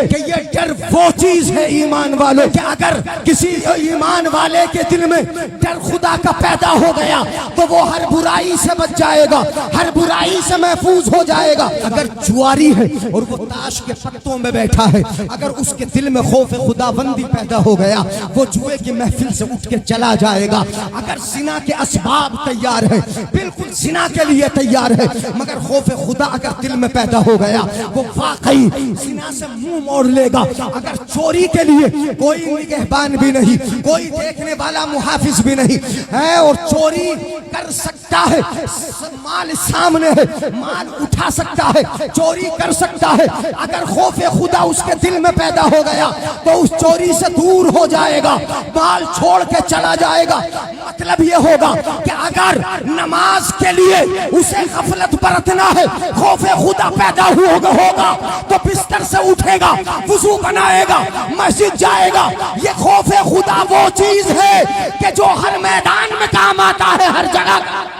कि ये डर वो चीज है ईमान वालों कि अगर किसी ईमान वाले के दिल में डर खुदा का पैदा हो गया तो वो हर बुराई से बच जाएगा, हर बुराई से महफूज हो जाएगा। अगर जुआरी है और वो ताश के पत्तों में बैठा है, अगर उसके दिल में खौफ खुदाबंदी पैदा हो गया, वो जुए की महफिल से उठ के चला जाएगा। अगर जिना के असबाब तैयार है, बिल्कुल जिना के लिए तैयार है, मगर खौफ खुदा अगर दिल में पैदा हो गया, वो वाकई जिना से मुंह मोड़ लेगा। अगर चोरी के लिए कोई निगहबान भी नहीं, कोई देखने वाला मुहाफिज भी नहीं है और चोरी कर सकता है, माल सामने है, माल उठा सकता है, चोरी कर सकता है, अगर खौफ खुदा उसके दिल में पैदा हो गया तो उस चोरी से दूर हो जाएगा, माल छोड़ के चला जाएगा। मतलब ये होगा कि अगर नमाज के लिए उसे गफलत बरतना है, खौफ खुदा पैदा होगा तो बिस्तर से उठेगा, वुजू बनाएगा, मस्जिद जाएगा। ये खौफ खुदा वो चीज है कि जो हर मैदान में काम आता है, हर जगह।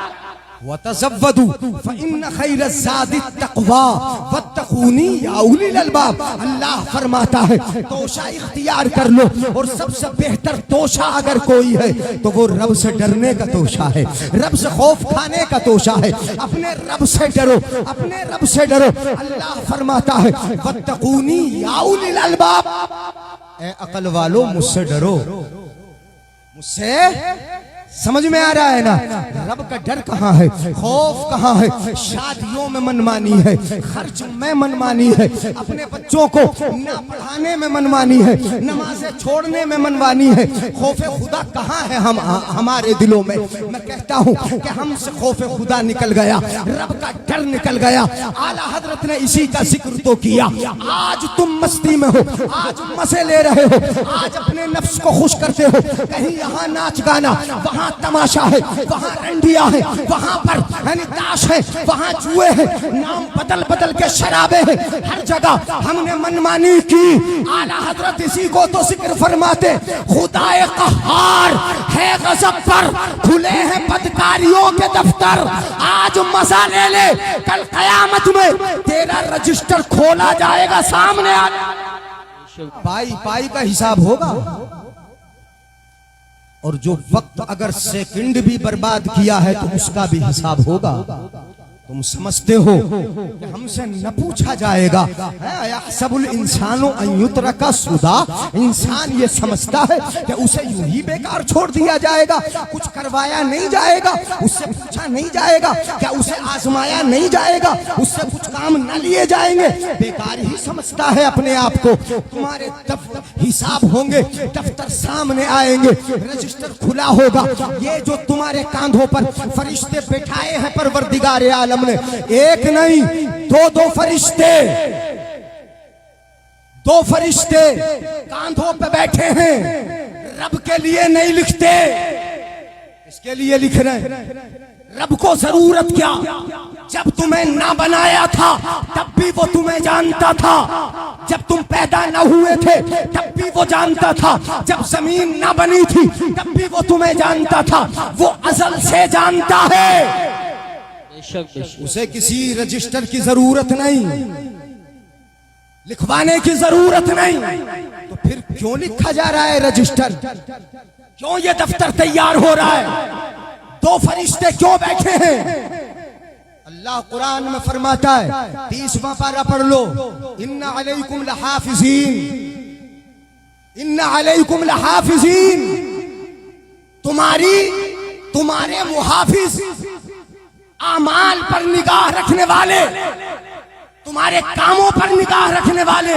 वतज़व्वदू फ़इन्न खैर ज़ादि तक़वा वत्तक़ूनी या उलिल अलबाब। अल्लाह फरमाता है तोशा इख्तियार कर लो, और सबसे बेहतर तोशा अगर कोई है तो वो रब से डरने का तोशा है, रब से खौफ खाने का तोशा है। अपने रब से डरो, अपने रब से डरो। अल्लाह फरमाता है वत्तक़ूनी या उलिल अलबाब, ए अक्ल वालो मुझसे डरो, मुझसे। समझ में आ रहा है ना? रब का डर कहाँ है, खौफ कहाँ है? शादियों में मनमानी है, खर्च में मनमानी है, अपने बच्चों को ना पढ़ाने में मनमानी है, नमाजें छोड़ने में मनमानी है। खौफ खुदा कहाँ है हमारे दिलों में? मैं कहता हूँ कि हमसे खौफ खुदा निकल गया, रब का डर निकल गया। आला हजरत ने इसी का जिक्र तो किया। आज तुम मस्ती में हो, आज मजे ले रहे हो, आज अपने नफ्स को खुश करते हो, कहीं यहाँ नाच गाना, वहाँ तमाशा है, वहाँ रंडिया है, वहाँ पर ताश है, वहाँ जुए है, नाम बदल बदल के शराबे है, हर जगह हमने मनमानी की। आला हजरत इसी को तो जिक्र फरमाते, खुदाए कहार है गज़ब पर, खुले हैं बदकारियों के दफ्तर। आज मजा ले ले, कल कयामत में तेरा रजिस्टर खोला जाएगा, सामने आ पाई पाई का हिसाब होगा। और जो वक्त अगर सेकंड भी बर्बाद किया है तो उसका भी हिसाब होगा। तुम समझते हो कि हमसे न पूछा जाएगा? सबुल इंसानो अयुतरका सुदा, इंसान ये समझता है कि उसे यूं ही बेकार छोड़ दिया जाएगा, कुछ करवाया नहीं जाएगा, उससे पूछा नहीं जाएगा, क्या उसे आजमाया नहीं जाएगा, उससे कुछ काम न लिए जाएंगे। बेकार ही समझता है अपने आप को। तुम्हारे हिसाब होंगे, दफ्तर सामने आएंगे, रजिस्टर खुला होगा। ये जो तुम्हारे कांधों पर फरिश्ते बैठाए हैं परवरदिगार आलम ने, एक नहीं दो फरिश्ते, दो फरिश्ते कांधों पे बैठे हैं। रब के लिए नहीं लिखते, इसके लिए लिख रहे हैं। रब को जरूरत क्या? जब तुम्हें ना बनाया था तब भी वो तुम्हें जानता था, जब तुम पैदा न हुए थे तब भी वो जानता था, जब जमीन ना बनी थी तब भी वो तुम्हें जानता था। वो अज़ल से जानता है, उसे किसी रजिस्टर की जरूरत नहीं, लिखवाने की जरूरत नहीं। तो फिर क्यों लिखा जा रहा है रजिस्टर? क्यों ये दफ्तर तैयार हो रहा है? दो फरिश्ते क्यों बैठे हैं? अल्लाह कुरान में फरमाता है, 30वां पारा पढ़ लो, इन्ना अलैकुम लहाफिज़ीन, इन्ना अलैकुम लहाफिज़ीन, तुम्हारे मुहाफिज, आमाल पर निगाह रखने वाले, तुम्हारे कामों पर निगाह रखने वाले।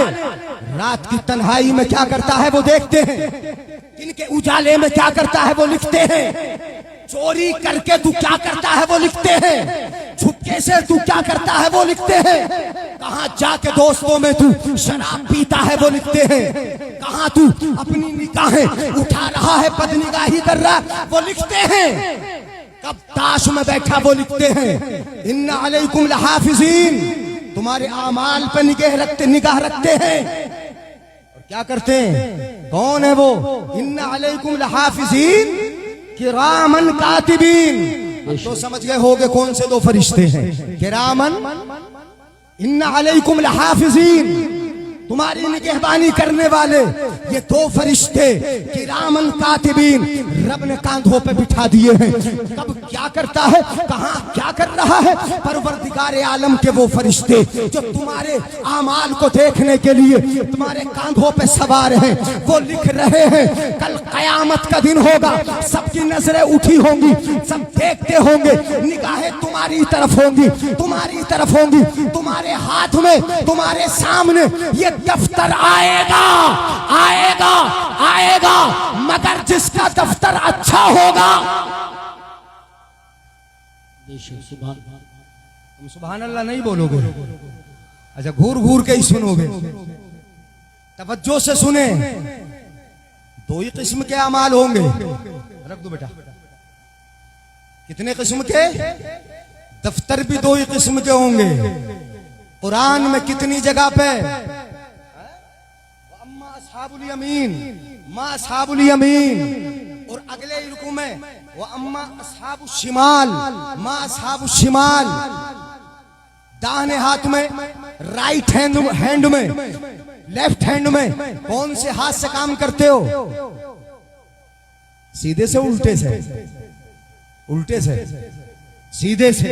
रात की तन्हाई में क्या करता है वो देखते हैं, दिन के उजाले में क्या करता है वो लिखते हैं, चोरी करके तू क्या करता है वो लिखते हैं, छुपके से तू क्या करता है वो लिखते हैं, कहाँ जाके दोस्तों में तू शराब पीता है वो लिखते हैं, कहाँ तू अपनी निगाहें उठा रहा है, बदनिगाही कर रहा है वो लिखते हैं, कब ताश में बैठा वो लिखते हैं। इन्ना अलैकुम लहाफिज़ीन, तुम्हारे आमाल पर निगाह रखते हैं। और क्या करते हैं? कौन है वो? इन्ना अलैकुम लहाफिज़ीन किरामन कातिबीन। तो समझ गए होगे कौन से दो फरिश्ते हैं? किरामन, इन्ना अलैकुम लहाफिज़ीन, तुम्हारी निगहबानी करने वाले ये दो फरिश्ते किरामन कातिबीन रब ने कांधों पे बिठा दिए हैं। कब क्या करता है, कहां क्या कर रहा है, परवरदिगार आलम के वो फरिश्ते जो तुम्हारे आमाल को देखने के लिए तुम्हारे कांधों पे सवार हैं, वो लिख रहे हैं। कल कयामत का दिन होगा, सबकी नजरें उठी होंगी, सब देखते होंगे, निगाहें तुम्हारी तरफ होंगी, तुम्हारी तरफ होंगी, तुम्हारे हाथ में, तुम्हारे सामने ये दफ्तर आएगा, आएगा, आएगा, मगर जिसका दफ्तर अच्छा होगा। तुम सुभान अल्लाह नहीं बोलोगे, अच्छा घूर घूर के ही सुनोगे। तवज्जो से सुने, दो ही किस्म के अमाल होंगे। रख दो बेटा, कितने किस्म के दफ्तर भी दो ही किस्म के होंगे। कुरान में कितनी जगह पे अम्मा अस्हाबुल यमीन, मा अस्हाबुल यमीन, और अगले रुकू में वो अम्मा अस्हाबुश शिमाल, मा अस्हाबुश शिमाल। दाहिने हाथ में, राइट हैंड में, लेफ्ट हैंड में कौन से हाथ से काम करते हो? सीधे से उल्टे से? उल्टे से, सीधे से।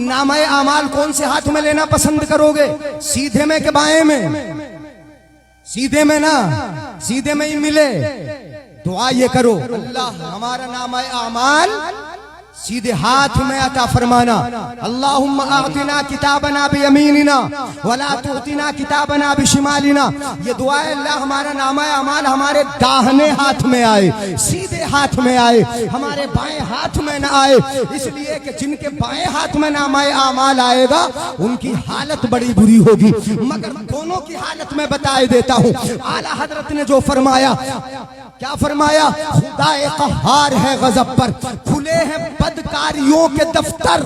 नामाए आमाल कौन से हाथ में लेना पसंद करोगे, सीधे में के बाएं में? सीधे में ना, सीधे में ही मिले। दुआ ये करो, अल्लाह हमारा नामाए आमाल सीधे हाथ में अता फरमाना। अल्लाहुम्मा आतिना किताबना बियमीनिना वला तुअतिना किताबना बिशिमालिना। ये दुआ है, अल्लाह हमारा नामा अमाल हमारे दाहिने हाथ में आए, सीधे हाथ में आए, हमारे बाएं हाथ में ना आए। इसलिए कि जिनके बाएं हाथ में नामा अमाल आएगा उनकी हालत बड़ी बुरी होगी। मगर दोनों की हालत में बताए देता हूँ। आला हजरत ने जो फरमाया, क्या फरमाया? खुदाए क़हार है गज़ब पर, खुले हैं बदकारियों के दफ्तर,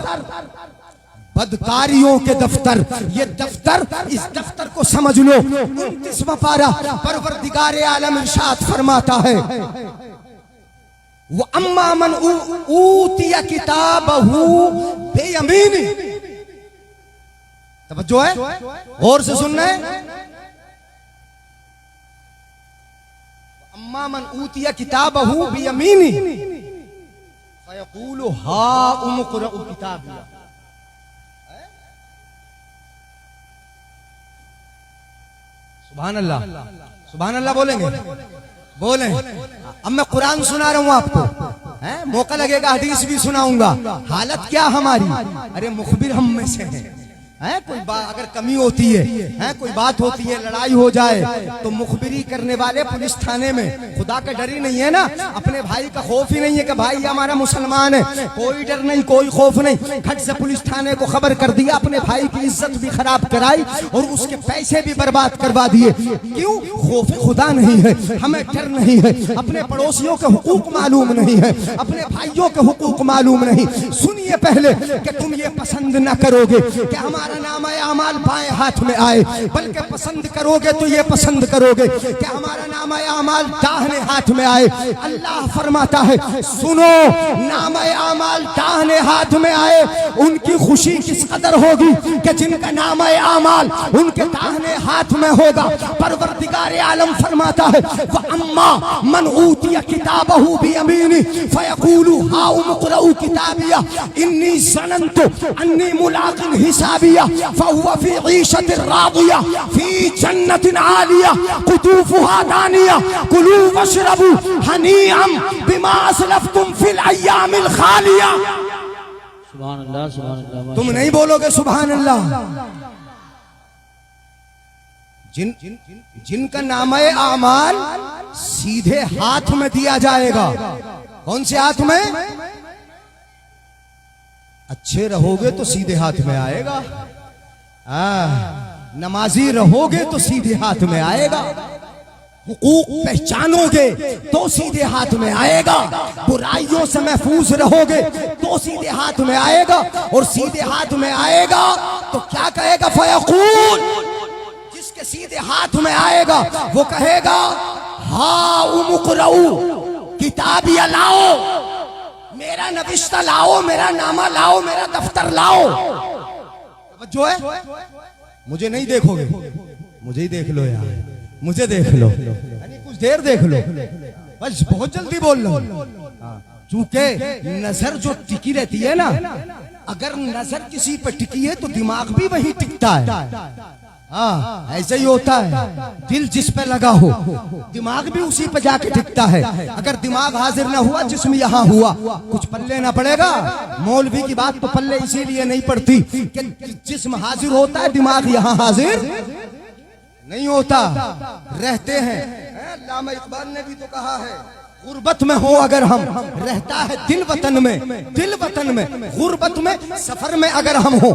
बदकारियों के दफ्तर। ये दफ्तर, इस दफ्तर को समझ लो। 29वां पारा परवरदिगार आलम इरशाद फरमाता है, वो अम्मा मन ऊतिया किताबहू बेयमीनी। तवज्जो है, गौर से सुनना है। अम्मा मन ऊतिया किताबहू बियमीनी फयक़ूलु हा उमक़रउ किताबिया। सुभान अल्लाह, सुभान अल्लाह बोलेंगे, बोले। अब मैं कुरान सुना रहा हूं आपको, मौका लगेगा हदीस भी सुनाऊंगा। हालत क्या हमारी? अरे मुखबिर हम में से है। कोई बात अगर कमी होती है, कोई बात होती है, लड़ाई हो जाए तो मुखबिरी करने वाले पुलिस थाने में खुदा का डर ही नहीं है ना, अपने भाई का खौफ ही नहीं है कि भाई हमारा मुसलमान है। कोई डर नहीं, कोई खौफ नहीं। खट से पुलिस थाने को खबर कर दिया, अपने भाई की इज्जत भी खराब कराई और उसके पैसे भी बर्बाद करवा दिए। क्यों? खौफ खुदा नहीं है, हमें डर नहीं है, अपने पड़ोसियों के हुकूक मालूम नहीं है, अपने भाइयों के हुकूक मालूम नहीं। सुनिए पहले कि तुम ये पसंद न करोगे कि हमारा नामा अमाल बाएं हाथ में आए, बल्कि पसंद करोगे तो ये पसंद करोगे कि हमारा नामा अमाल दाहिने हाथ में आए। अल्लाह फरमाता है, सुनो, नामा अमाल दाहिने हाथ में आए, उनकी खुशी किस कदर होगी कि जिनका नामा अमाल उनके दाहिने हाथ में होगा। परवरदिगार आलम फरमाता है, व अम्मा मन ऊतिया किताबहू बियमीनी फयक़ूलु हा उमक़रउ किताबिया इन्नी ज़ननतु अन्नी मुलाक़िन हिसाबिया फहुवा फी ईशतिर रादिया फी जन्नतिन आलिया कुतूफुहा दानिया कुलू वशरबू हनीअम बिमा असलफ्तुम फिल अय्यामिल खालिया। सुभान अल्लाह, सुभान अल्लाह। तुम नहीं बोलोगे सुभान अल्लाह? जिनका नामे आमाल सीधे हाथ में दिया जाएगा। कौन से हाथ में? अच्छे रहोगे तो सीधे हाथ में आएगा, नमाजी रहोगे तो सीधे हाथ में आएगा, हुकूक पहचानोगे तो सीधे हाथ में आएगा, बुराइयों से महफूज रहोगे तो सीधे हाथ में आएगा। और सीधे हाथ में आएगा तो क्या कहेगा? फयक़ूल, जिसके सीधे हाथ में आएगा वो कहेगा, हा उमक़रउ किताबिया लाओ, मेरा नविश्ता लाओ, मेरा नामा लाओ, मेरा दफ्तर लाओ। जो है मुझे नहीं देखोगे, मुझे ही देख लो यार, मुझे देख लो, यानी कुछ देर देख लो, बस बहुत जल्दी बोल लो। चूंकि नजर जो टिकी रहती है ना, अगर नजर किसी पर टिकी है तो दिमाग भी वही टिकता है। हाँ, ऐसे ही होता है। दिल जिस पे लगा हो दिमाग भी उसी पे जाके टिकता है। अगर दिमाग हाजिर ना हुआ, जिस्म यहाँ हुआ, कुछ पल्ले ना पड़ेगा। मौलवी की बात तो पल्ले इसीलिए नहीं पड़ती कि जिस्म हाजिर होता है, दिमाग यहाँ हाजिर नहीं होता। रहते हैं, अल्लामा इकबाल ने भी तो कहा है, गुर्बत में हो अगर हम, रहता है दिल वतन में, दिल वतन में, गुर्बत में, सफर में अगर हम हो,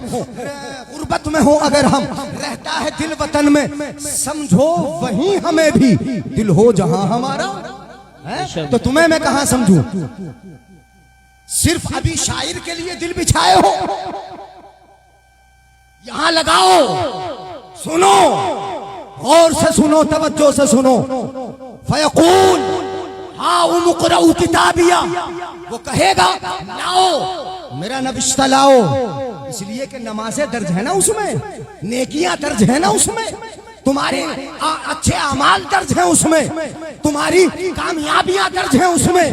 गुर्बत में हो अगर हम, रहता है दिल वतन में, समझो वहीं हमें भी दिल हो जहां हमारा है। तो तुम्हें मैं कहां समझूं? सिर्फ अभी शायर के लिए दिल बिछाए हो, यहां लगाओ, सुनो, गौर से सुनो, तवज्जो से सुनो। फयकूल हाँ मुक़रऊ किताबिया, वो कहेगा लाओ मेरा नबिश्ता लाओ, इसलिए कि नमाज़ें दर्ज है ना उसमें, नेकियां दर्ज है ना उसमें, तुम्हारे अच्छे अमाल दर्ज हैं उसमें, तुम्हारी कामयाबियां दर्ज हैं उसमें,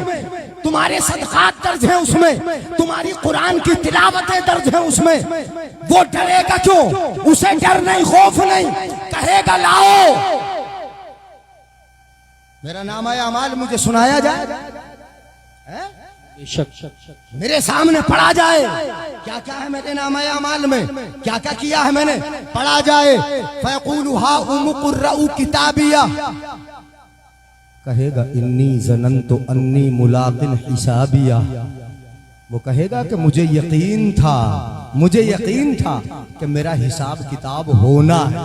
तुम्हारे सदक़ात दर्ज हैं उसमें, तुम्हारी कुरान की तिलावतें दर्ज हैं उसमें। वो डरेगा क्यों? उसे डर नहीं, खौफ नहीं, कहेगा लाओ मेरा नाम आया अमाल, मुझे सुनाया जाए, मेरे सामने पढ़ा जाए, क्या क्या है मेरे नाम आया अमाल में, क्या क्या किया है मैंने, पढ़ा जाए। फयक़ूलु हा मुक़र्रऊ किताबिया, कहेगा इन्नी ज़नन्तु अन्नी मुलाक़िन हिसाबिया, वो कहेगा कि मुझे यकीन था, मुझे यकीन था कि मेरा हिसाब किताब होना है।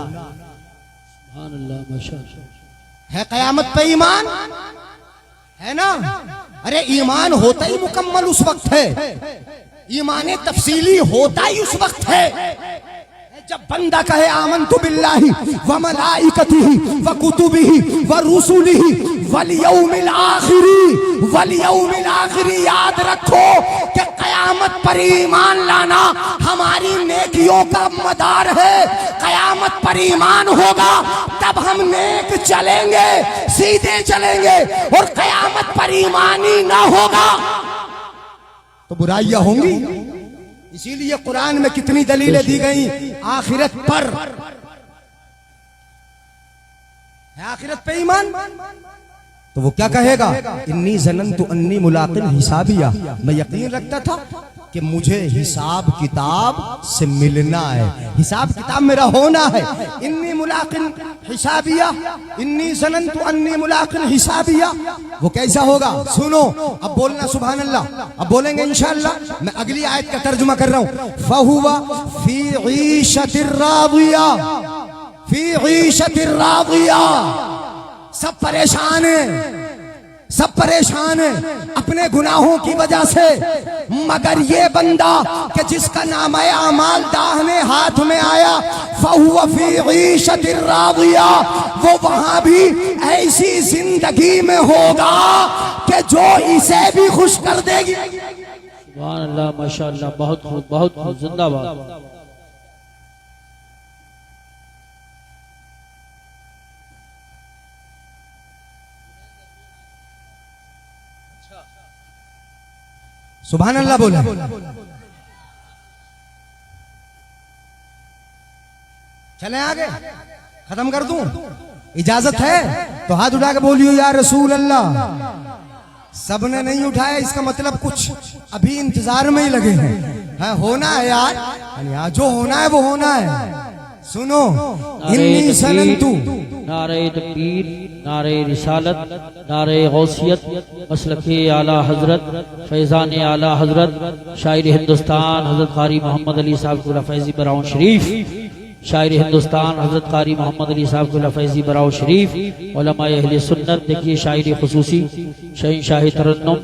है क़यामत पे ईमान है ना? अरे ईमान होता ही मुकम्मल उस वक्त है, ईमान तफसीली होता ही उस वक्त है जब बंदा कहे आमन्तु बिल्लाहि व मलाइकतिहि व कुतुबिहि व रुसुलिहि वल यौमिल आखिरी। याद रखो कि कयामत पर ईमान लाना हमारी नेकियों का मदार है। कयामत पर ईमान होगा तब हम नेक चलेंगे, सीधे चलेंगे, और कयामत पर ईमान ही ना होगा तो बुराइयां होंगी। इसीलिए कुरान में कितनी दलीलें दी गई आखिरत पर, है आखिरत पे ईमान। तो वो क्या कहेगा? इन्नी ज़नन्तु अन्नी मुलाक़िन हिसाबिया, मैं यकीन रखता था कि मुझे हिसाब किताब से मिलना है, हिसाब किताब मेरा होना है। इन्नी मुलाक़िन हिसाबिया, इन्नी ज़नन्तु अन्नी मुलाक़िन हिसाबिया, वो कैसा होगा? सुनो, अब बोलना सुभान अल्लाह, अब बोलेंगे इंशाअल्लाह। मैं अगली आयत का तर्जुमा कर रहा हूँ। फहुवा फी ईशतिर रादिया, फी ईशतिर रादिया, सब परेशान है, सब परेशान है अपने गुनाहों की वजह से, मगर ये बंदा कि जिसका नाम है अमाल दाहिने हाथ में आया, फहुवा फी ईशतिर रादिया, वो वहां भी ऐसी जिंदगी में होगा कि जो इसे भी खुश कर देगी। सुभान अल्लाह, माशाअल्लाह, बहुत खूब, बहुत खूब, जिंदाबाद। सुभान अल्लाह बोला। चले आगे, खत्म कर दूं? इजाजत है तो हाथ उठा के बोलियो या रसूल अल्लाह। सबने नहीं उठाया, इसका मतलब कुछ अभी इंतजार में ही लगे हैं। होना है यार, जो होना है वो होना है। सुनो, इन्नी ज़नन्तु, नारे तकबीर, नारे रिसालत, नारे गौसियत, मसलके आला हजरत, फैज़ान आला हजरत, शायर हिंदुस्तान हजरत क़ारी मोहम्मद अली साहब कुला फैज़ी बराऊं शरीफ, शायर हिंदुस्तान हजरत क़ारी मोहम्मद अली साहब कुला फैज़ी बराऊं शरीफ, उलमाए अहले सुन्नत। देखिए शायर खुसूसी शहंशाह तरन्नुम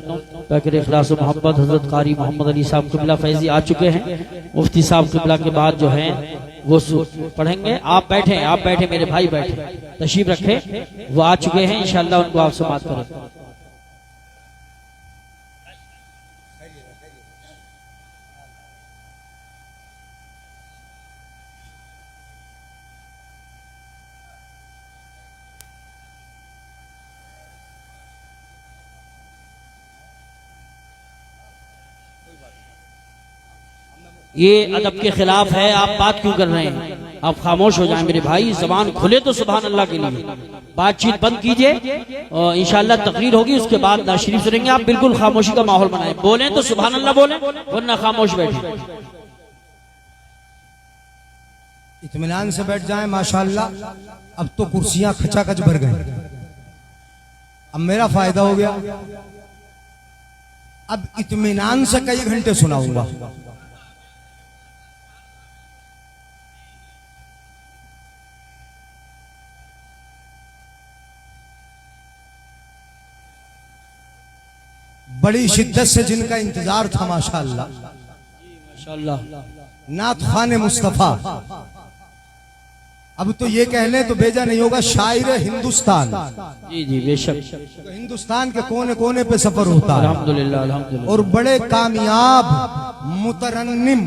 बैकर इखलास मोहब्बत हजरत क़ारी मोहम्मद अली साहब कुला फैज़ी आ चुके हैं। मुफ्ती साहब कुबला के बाद जो हैं वो पढ़ेंगे। आप बैठे, आप बैठे, मेरे भाई बैठे, तशरीफ रखे, वो आ चुके हैं, इंशाअल्लाह उनको आप समाअत करें। ये अदब के खिलाफ है। आप बात क्यों कर रहे हैं? आप खामोश हो जाएं मेरे भाई। जबान खुले तो सुभान अल्लाह के लिए। बातचीत बंद कीजिए और इंशाअल्लाह तकरीर होगी, उसके बाद नात शरीफ सुनेंगे। आप बिल्कुल खामोशी का माहौल बनाएं। बोलें तो सुभान अल्लाह बोलें, वरना खामोश बैठे। इत्मीनान से बैठ जाएं। माशाअल्लाह अब तो कुर्सियां खचाखच भर गई। अब मेरा फायदा हो गया। अब इत्मीनान से कई घंटे सुनाऊंगा। बड़ी शिद्दत से जिनका इंतजार था माशाअल्लाह, माशाअल्लाह, नात खान मुस्तफा। अब तो ये कह लें तो बेजा नहीं होगा, शायर हिंदुस्तान। जी जी बेशक। तो हिंदुस्तान के कोने कोने पे सफर होता है अल्हम्दुलिल्लाह अल्हम्दुलिल्लाह। और बड़े कामयाब मुतरन्निम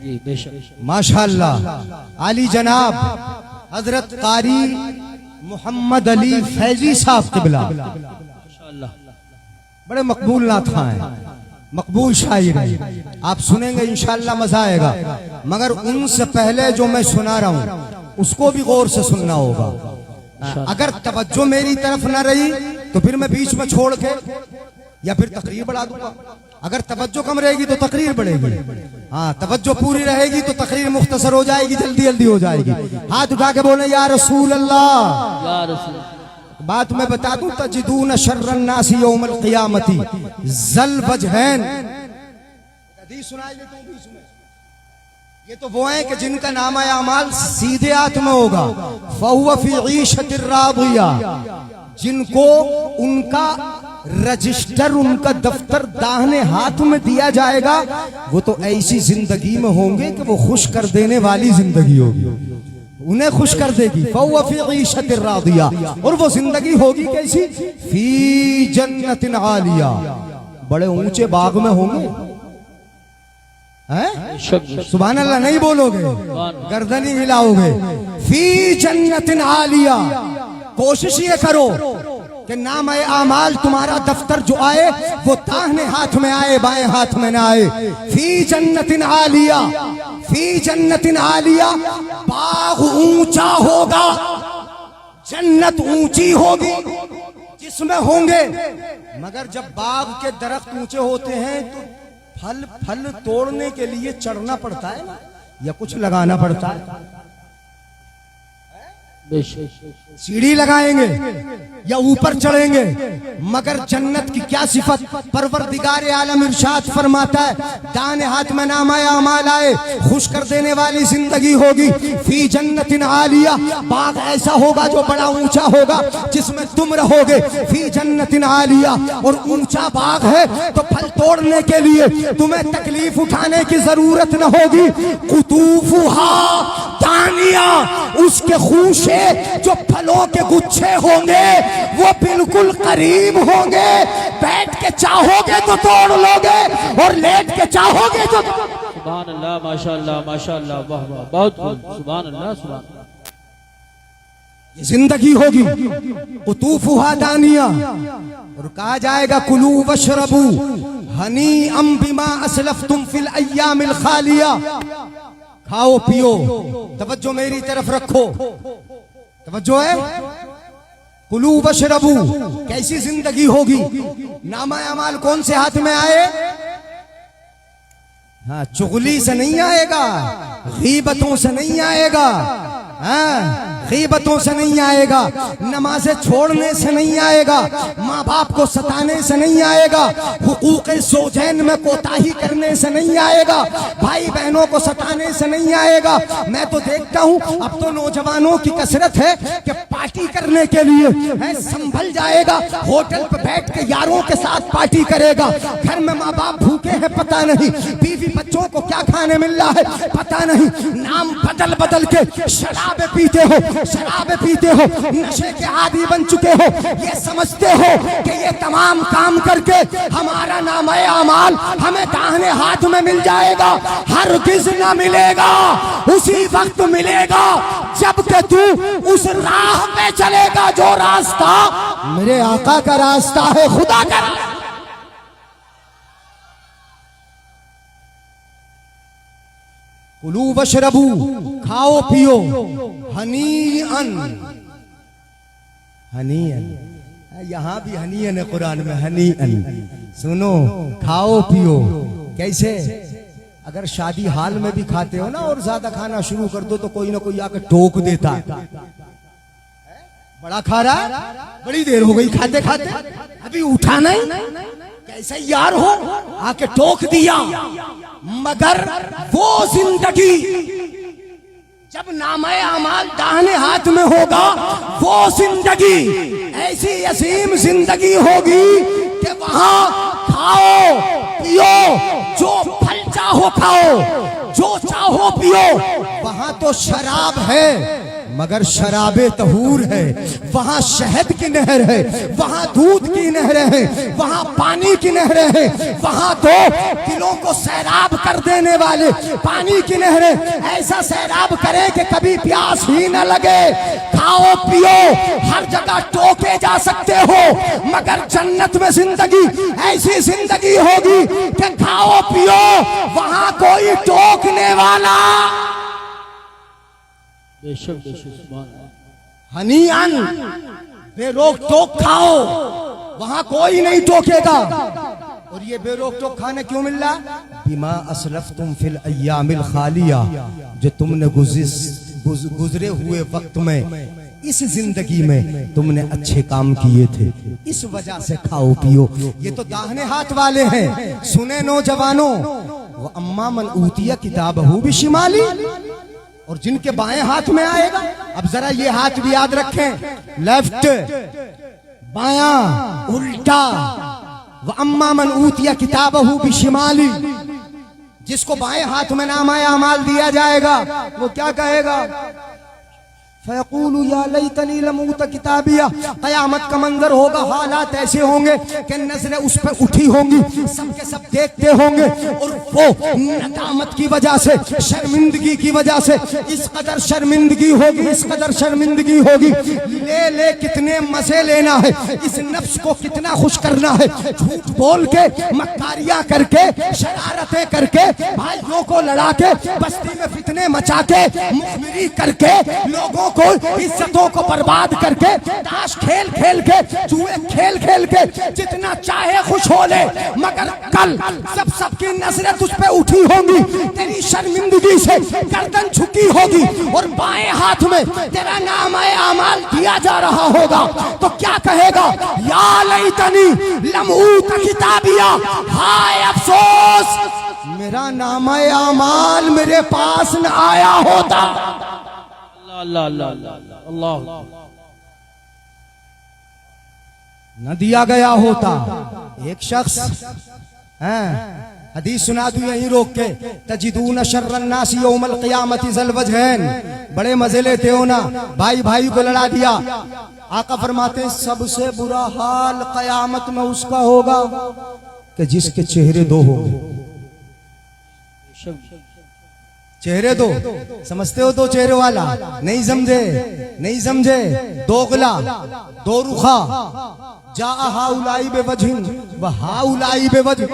जी बेशक माशाअल्लाह आली जनाब हजरत कारी मोहम्मद अली फैजी साहब किबला माशाअल्लाह। बड़े मकबूल नात खां हैं, मकबूल शायर हैं। आप सुनेंगे इंशाअल्लाह मजा आएगा। मगर उनसे पहले जो मैं सुना रहा हूं उसको भी गौर से सुनना होगा। अगर तवज्जो मेरी तरफ ना रही तो फिर मैं बीच में छोड़ के या फिर तकरीर बढ़ा दूंगा। अगर तवज्जो कम रहेगी तो तकरीर बढ़ेगी। हाँ, तवज्जो पूरी रहेगी तो तकरीर मुख्तसर हो जाएगी, जल्दी जल्दी हो जाएगी। हाथ उठा के बोले या रसूल अल्लाह। या रसूल। बात मैं बता दूं, तजिदून शर्रन नासी यौमल क़ियामती ज़ल वजहैन। हदीस सुनाई देता हूं बीच में। ये तो वो हैं कि जिनका नामा अमाल सीधे हाथ में होगा। फहुवा फी ईशतिर रादिया, जिनको उनका रजिस्टर, उनका दफ्तर दाहिने हाथ में दिया जाएगा, वो तो ऐसी जिंदगी में होंगे कि वो खुश कर देने वाली जिंदगी होगी, उन्हें खुश कर देगी। फहुवा फी ईशतिर रादिया। और वो जिंदगी होगी कैसी? फी जन्नतिन आलिया, बड़े ऊंचे बाग में होंगे। सुभान अल्लाह नहीं बोलोगे, गर्दन ही हिलाओगे। फी जन्नतिन आलिया। कोशिश ये करो कि नाम आमाल तुम्हारा दफ्तर जो आए वो दाहिने हाथ में आए, बाएं हाथ में ना आए। फी जन्नतिन आलिया, फी जन्नतिन आलिया। बाग ऊंचा होगा, जन्नत ऊंची होगी जिसमें होंगे। मगर जब बाग के दरख्त ऊंचे होते हैं तो फल तोड़ने के लिए चढ़ना पड़ता है ना, या कुछ लगाना पड़ता है। सीढ़ी लगाएंगे या ऊपर चढ़ेंगे। मगर जन्नत की क्या सिफत? परवरदिगार आलम इरशाद फरमाता है, दाहिने हाथ में नाम अमाल आए, खुश कर देने वाली जिंदगी होगी। फी जन्नतिन आलिया, बाग ऐसा होगा जो बड़ा ऊंचा होगा जिसमें तुम रहोगे। फी जन्नतिन आलिया, और ऊंचा बाग है तो फल तोड़ने के लिए तुम्हें तकलीफ उठाने की जरूरत न होगी। कुतूफुहा दानिया, उसके खूशे जो फलों के गुच्छे होंगे वो बिल्कुल करीब होंगे। बैठ के चाहोगे तो तोड़ लोगे और लेट के चाहोगे तो। सुभान अल्लाह, माशाअल्लाह माशाअल्लाह, वाह वाह, बहुत खूब, सुभान अल्लाह सुभान। जिंदगी होगी कुतूफुहा दानिया, और कहा जाएगा कुलू वशरबू हनी अम बिमा असलफ्तुम फिल अय्यामिल खालिया। खाओ पियो, तवज्जो मेरी तरफ रखो, तवज्जो है। कुलू वशरबू, कैसी जिंदगी होगी? नामा अमाल कौन से हाथ में आए? हाँ, चुगली से नहीं आएगा, गीबतों से नहीं आएगा, हाँ, गीबतों से नहीं आएगा, नमाज़ें छोड़ने से नहीं आएगा, माँ बाप को सताने से नहीं आएगा, हुकूक़े ज़ौजैन में कोताही करने से नहीं आएगा, भाई बहनों को सताने से नहीं आएगा। मैं तो देखता हूँ अब तो नौजवानों की कसरत है कि पार्टी करने के लिए है, संभल जाएगा, होटल पर बैठ के यारों के साथ पार्टी करेगा। घर में माँ बाप भूखे हैं पता नहीं, बीवी बच्चों को क्या खाने मिल रहा है पता नहीं, नाम बदल बदल के शराबें पीते हो, शराबें पीते हो, नशे के आदी बन चुके हो। ये समझते हो कि ये तमाम काम करके हमारा नाम अमाल हमें दाहिने हाथ में मिल जाएगा। हरगिज़ ना मिलेगा, उसी वक्त मिलेगा जब कि तू उस राह पे चलेगा जो रास्ता मेरे आका का रास्ता है, खुदा का रास्ता। कुलू वशरबू, खाओ पियो, हनीअन, हनीअन, यहां भी हनीअन है कुरान में, हनीअन, सुनो खाओ पियो। कैसे? अगर शादी हाल में भी खाते हो ना और ज्यादा खाना शुरू कर दो तो कोई ना कोई आकर टोक देता है, बड़ा खा रहा, बड़ी देर हो गई खाते खाते, अभी उठा नहीं, कैसे यार हो, आके टोक दिया। मगर वो जिंदगी जब नामे अमाल दाहिने हाथ में होगा, वो जिंदगी ऐसी असीम जिंदगी होगी कि वहां खाओ पियो, जो फल चाहो खाओ, जो चाहो पियो। वहां तो शराब है मगर शराबे तहूर है, वहां शहद की नहर है, वहां दूध की नहरें हैं, वहां पानी की नहरें हैं, वहां तो दिलों को सैराब कर देने वाले पानी की नहरें ऐसा सैराब करें कि कभी प्यास ही न लगे। खाओ पियो, हर जगह टोके जा सकते हो, मगर जन्नत में जिंदगी ऐसी जिंदगी होगी कि खाओ पियो, वहां कोई टोकने वाला। हनीअन, बेरोक टोक खाओ, वहां कोई नहीं टोकेगा। और ये बेरोक टोक खाने क्यों मिल रहा? बिमा असलफ्तुम फिल अय्यामिल खालिया, जो तुमने गुजरे हुए वक्त में, इस जिंदगी में तुमने अच्छे काम किए थे, इस वजह से खाओ पियो। ये तो दाहिने हाथ वाले हैं। सुने नौजवानों, वो अम्मा मन ऊतिया किताबहू बिशिमाली, और जिनके बाएं हाथ में आएगा, अब जरा ये हाथ भी याद रखें, लेफ्ट, बाया, उल्टा। व अम्मा मन ऊतिया किताबहू बिशिमाली, जिसको बाएं हाथ में नामा अमाल दिया जाएगा, वो क्या कहेगा? फ़यक़ूलु या लैतनी लम ऊत किताबिया। क़यामत का मंजर होगा, हालात ऐसे होंगे कि नजरें उस पर उठी होंगी, सबके सब देखते होंगे, और वो नदामत की वजह से, शर्मिंदगी की वजह से, इस कदर शर्मिंदगी होगी, इस कदर शर्मिंदगी होगी। ले ले कितने मजे लेना है, इस नफ्स को कितना खुश करना है, झूठ बोल के, मक्कारियां करके, शरारतें करके, भाइयों को लड़ा के, बस्ती में फितने मचा के, मुखबिरी करके, लोगों को इज्जतों को बर्बाद करके, ताश खेल खेल के, जुए खेल खेल के जितना चाहे खुश हो ले, मगर कल जब सबकी नजरें तुझ पे उठी होंगी, तेरी शर्मिंदगी से गर्दन झुकी होगी, और बाएं हाथ में तेरा नाम आमाल दिया जा रहा होगा, तो क्या कहेगा? या लैतनी लम ऊत किताबिया, हाय अफसोस, मेरा नाम आमाल मेरे पास न आया होता। अल्लाह अल्लाह अल्लाह, न दिया गया होता। एक शख्स हदीस सुना दूं यहीं रोक के, तजिदून शर्रन नासी यौमल क़ियामति ज़ल वजहैन, बड़े मजे लेते हो ना, भाई भाई को लड़ा दिया। आका फरमाते हैं सबसे बुरा हाल क़यामत में उसका होगा कि जिसके चेहरे दो होंगे। चेहरे दो समझते हो? दो चेहरे वाला नहीं समझे, नहीं समझे। दोगला, दो रुखा, जा हाउलाई बेवजहिन व हाउलाई बेवजह,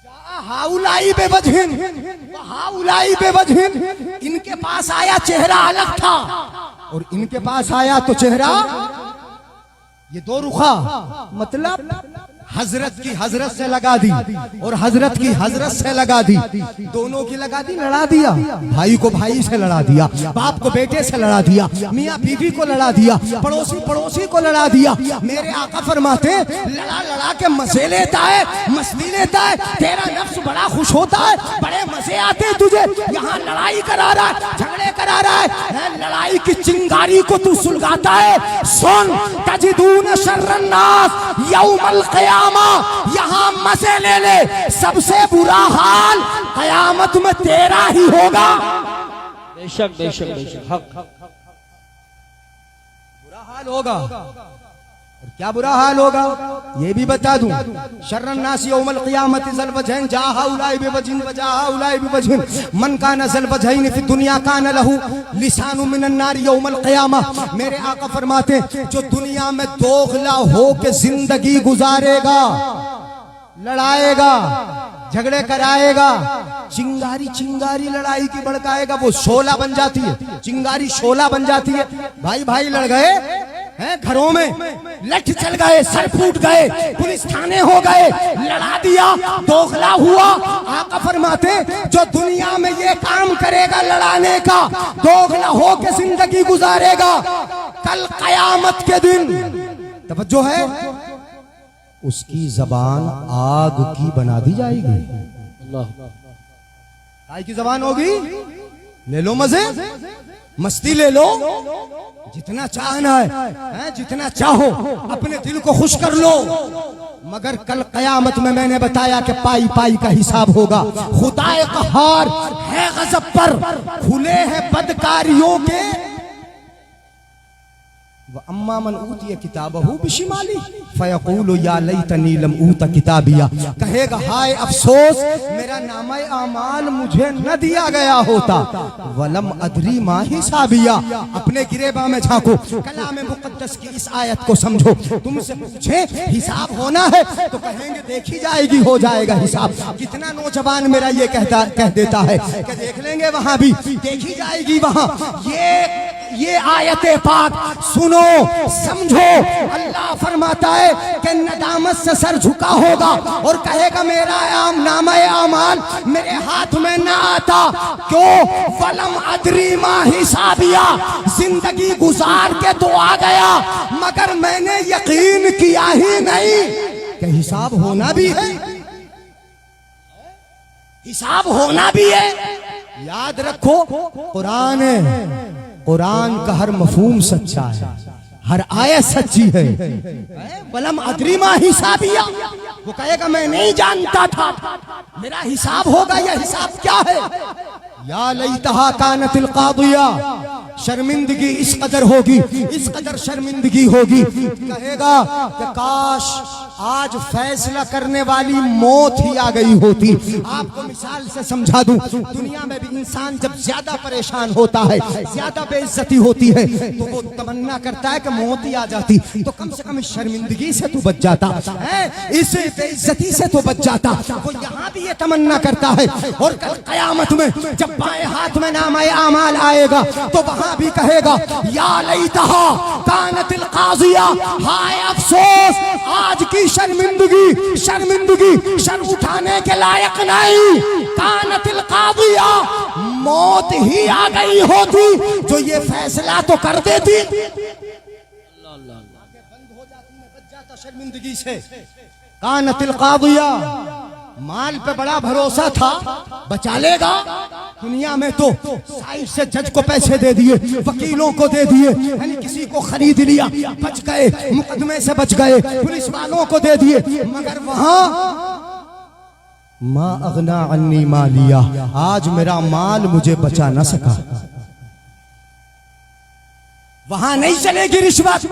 जा हाउलाई बेवजहिन व हाउलाई बेवजहिन। इनके पास आया चेहरा अलग था, और इनके पास आया तो चेहरा, ये दो रुखा मतलब हजरत की हजरत से लगा दी और हजरत की हजरत से लगा दी, दोनों की लगा दी, लड़ा दिया। भाई को भाई से लड़ा दिया, बाप को बेटे से लड़ा दिया, मियाँ बीवी को लड़ा दिया, पड़ोसी पड़ोसी को लड़ा दिया। मेरे आका फरमाते लड़ा लड़ा के मजे लेता है, मस्ती लेता है, तेरा नफ्स बड़ा खुश होता है, बड़े मजे आते हैं तुझे। यहाँ लड़ाई करा रहा है, झगड़े करा रहा है, लड़ाई की चिंगारी को तू सुलगाता है। सुन, तजिदून शर्रन नास यौमल क़ियामा, यहाँ मजे ले ले, सबसे बुरा हाल कयामत में तेरा ही होगा। बेशक बेशक बेशक, हक बुरा हाल होगा। और क्या बुरा हाल होगा ये भी बता दूं। शर्रन नास यौमल क़ियामति ज़ल वजहैन, जा हाउलाई बेवजहिन व जा हाउलाई बेवजहिन, मन कान ज़ल वजहैन फि दुनिया कान लहू लिसानु मिनन नार यौमल क़ियामा। मेरे आका फरमाते जो दुनिया में दोगला हो के जिंदगी गुजारेगा, लड़ाएगा, झगड़े कराएगा, चिंगारी चिंगारी लड़ाई की भड़काएगा, वो शोला बन जाती है, चिंगारी शोला बन जाती है। भाई भाई लड़ गए हैं, घरों में लठ चल गए, सर फूट गए, पुलिस थाने हो गए, लड़ा दिया, दोगला हुआ। आका फरमाते जो दुनिया में ये काम करेगा लड़ाने का, दोगला हो के जिंदगी गुजारेगा, कल कयामत के दिन तवज्जो है उसकी जबान आग की बना दी जाएगी। काय की जबान होगी? ले लो मजे, मस्ती ले लो, जितना चाहना है जितना चाहो, अपने दिल को खुश कर लो, मगर कल कयामत में मैंने बताया कि पाई पाई का हिसाब होगा। खुदाए कहार है गजब पर, खुले हैं बदकारियों के। अम्मा मन ऊतिया किताबहू बिशिमाली फयक़ूलु या लैतनी लम ऊता किताबिया, कहेगा हाय अफसोस मेरा नामे आमाल मुझे न दिया गया होता। वलम अदरी मा हिसाबिया, अपने गिरेबा में झांको, कलाम मुक़द्दस की इस आयत को समझो। तुमसे पूछे हिसाब होना है तो कहेंगे देखी जाएगी, हो जाएगा हिसाब। कितना नौजवान मेरा ये कह देता है कि देख लेंगे, वहां भी देखी जाएगी वहां। ये आयत पाक सुनो समझो, अल्लाह फरमाता है कि नदामत से सर झुका होगा और कहेगा मेरा नामे आमाल मेरे हाथ में ना आता। क्यों? फलम अदरी मा हिसाबिया, जिंदगी गुजार के तो आ गया, मगर मैंने यकीन किया ही नहीं कि हिसाब होना भी है, हिसाब होना भी है। याद रखो कुरान का हर मफहूम सच्चा है, हर आयत सच्ची है। बलम अदरीमा हिसाबिया, वो कहेगा मैं नहीं जानता था, मेरा हिसाब होगा। यह हिसाब क्या है? या लैतहा कानतिल कादिया, शर्मिंदगी इस कदर होगी, इस कदर शर्मिंदगी होगी, कहेगा कि काश आज फैसला करने वाली मौत ही आ गई होती। आपको मिसाल से समझा दूं, दुनिया में भी इंसान जब ज्यादा परेशान होता है, ज्यादा बेइज्जती होती है, तो वो तमन्ना करता है कि मौत ही आ जाती, तो कम से कम इस शर्मिंदगी से तू बच जाता है, इस बेइज्जती से तो बच जाता। वो यहाँ भी ये तमन्ना करता है। और कल कयामत में जब बाएं हाथ में नामे आमाल आएगा तो वहां भी कहेगा या लैतहा कानतिल काज़िया, हाय अफसोस आज की शर्मिंदगी सर उठाने के लायक नहीं। कानतिल काज़िया, मौत ही आ गई होती जो ये फैसला तो कर देती। बंद हो जाती, मैं बच जाता शर्मिंदगी से। कानतिल काज़िया, माल पे बड़ा भरोसा था, बचा लेगा। दुनिया में तो साइड से जज को पैसे दे दिए, वकीलों को दे दिए, यानी किसी को खरीद लिया, बच गए, मुकदमे से बच गए, पुलिस वालों को दे दिए, मगर वहां मा अगना अन्नी मालिया, आज मेरा माल मुझे बचा न सका। वहां नहीं चलेगी रिश्वत,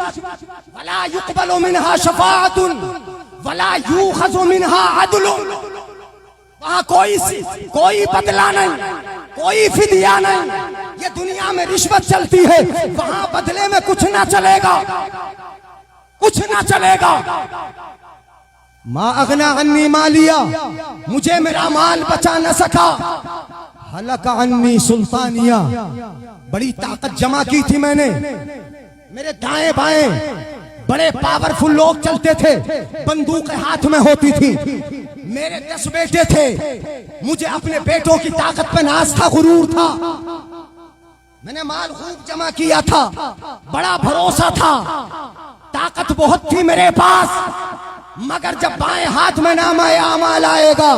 वला युक़बलु मिनहा शफ़ाअतुन वला यूख़ज़ु मिनहा अदलुन। वहां कोई बदला नहीं, कोई फिदिया नहीं। ये दुनिया में रिश्वत चलती है, वहां बदले में कुछ ना चलेगा, कुछ ना चलेगा। मा अगना अन्नी मालिया, मुझे मेरा माल बचा न सका। हलका अन्नी सुल्तानिया, बड़ी ताकत जमा की थी मैंने, मेरे दाएं बाएं बड़े पावरफुल लोग चलते थे, बंदूक हाथ में होती थी, मेरे 10 बेटे थे, मुझे अपने बेटों की ताकत पे नाज था, गुरूर था, मैंने माल खूब जमा किया था, बड़ा भरोसा था, ताकत बहुत थी मेरे पास। मगर जब बाएं हाथ में नामे आमाल आएगा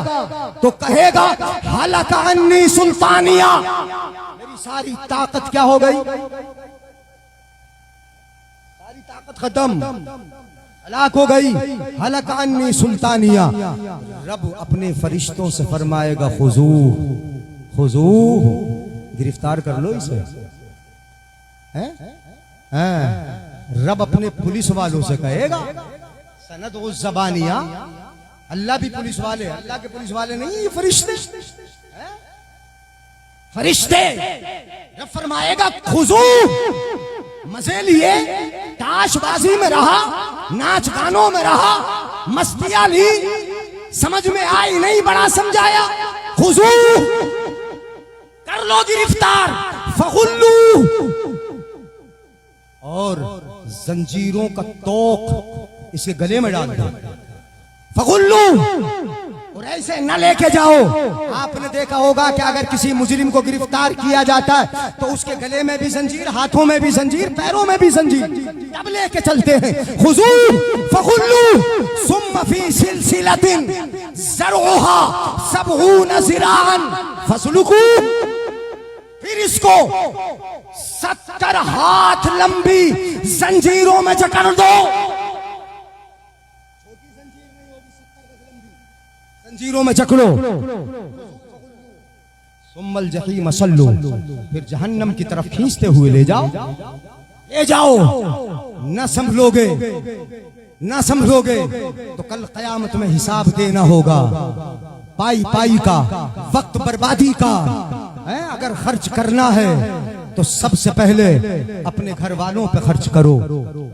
तो कहेगा हलका अन्नी सुल्तानिया, मेरी सारी ताकत क्या हो गई? सारी ताकत खत्म, हलाक हो गई। हलका अन्नी सुल्तानिया। रब अपने फरिश्तों से फरमाएगा खुजू, गिरफ्तार कर लो इसे। रब अपने पुलिस वालों से कहेगा, सनद उस ज़बानिया, अल्लाह भी पुलिस वाले, अल्लाह के पुलिस वाले नहीं, ये फरिश्ते, फरिश्ते। रब फरमाएगा खुजू, मजे लिए, ताशबाजी में रहा, नाच गानों में रहा, मस्तियां ली, समझ में आई नहीं, बड़ा समझाया। खुजू, कर लो गिरफ्तार, फगुल्लू, और जंजीरों का तोक इसके गले में डाल दो, फगुल्लू, और ऐसे न लेके जाओ। आपने देखा होगा कि अगर किसी मुजरिम को गिरफ्तार किया जाता है तो उसके गले में भी जंजीर, हाथों में भी जंजीर, पैरों में भी जंजीर, तब लेके चलते हैं। खुजू फगुल्लू सुम्मा फी सिलसिलतिन ज़रउहा सबऊन ज़िराअन फस्लुकू, फिर इसको 70 हाथ लंबी जंजीरों में जकड़ दो। जंजीरों में जकड़ो। सुम्मल जहीम सल्लू, फिर जहन्नम की तरफ खींचते हुए ले जाओ, ले जाओ। न संभलोगे, न संभलोगे तो कल कयामत में हिसाब देना होगा, पाई पाई का, वक्त बर्बादी का। अगर खर्च करना है तो सबसे पहले अपने घर वालों पे खर्च करो,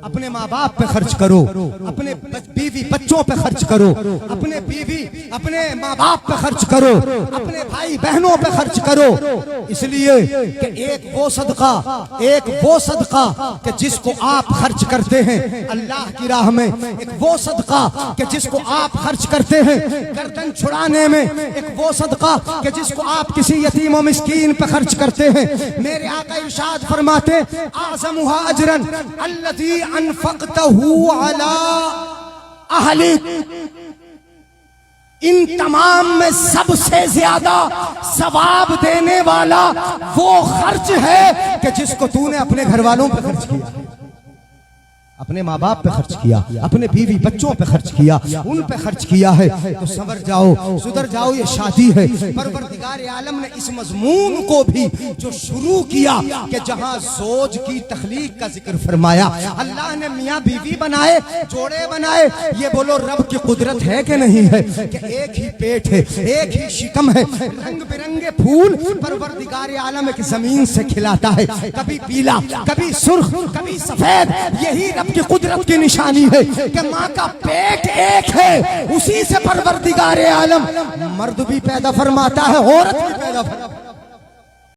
अपने माँ बाप पे खर्च करो, अपने बीवी बच्चों पे खर्च करो, अपने बीवी अपने माँ बाप पे खर्च करो, अपने भाई बहनों पे खर्च करो। इसलिए कि एक वो सदका कि जिसको आप खर्च करते हैं अल्लाह की राह में, एक वो सदका कि जिसको आप खर्च करते हैं गर्दन छुड़ाने में, एक वो सदका कि जिसको आप किसी यतीम और मिस्कीन पे खर्च करते हैं। मेरे आका इरशाद फरमाते, आज़मुहा अजरन अल्लज़ी अनफ़क़तहू अला अहलिक, इन तमाम में सबसे ज्यादा सवाब देने वाला वो खर्च है कि जिसको तूने अपने घर वालों पर खर्च किया, अपने माँ बाप पे खर्च किया, अपने बीवी बच्चों पे खर्च किया, उन पे खर्च किया है। तो संवर जाओ, सुधर जाओ, ये शादी है। परवरदिगार आलम ने इस मजमून को भी जो शुरू किया कि जहाँ ज़ौज की तख्लीक का जिक्र फरमाया, अल्लाह ने मियाँ बीवी बनाए, जोड़े बनाए। ये बोलो रब की कुदरत है कि नहीं है कि एक ही पेट है, एक ही शिकम है, रंग बिरंगे फूल परवरदिगार आलम एक जमीन से खिलाता है, कभी पीला, कभी सुर्ख, कभी सफेद। यही की कुदरत की निशानी है कि माँ का पेट एक है, उसी से परवरदिगार आलम मर्द भी पैदा फरमाता है, औरत भी पैदा फरमाता है।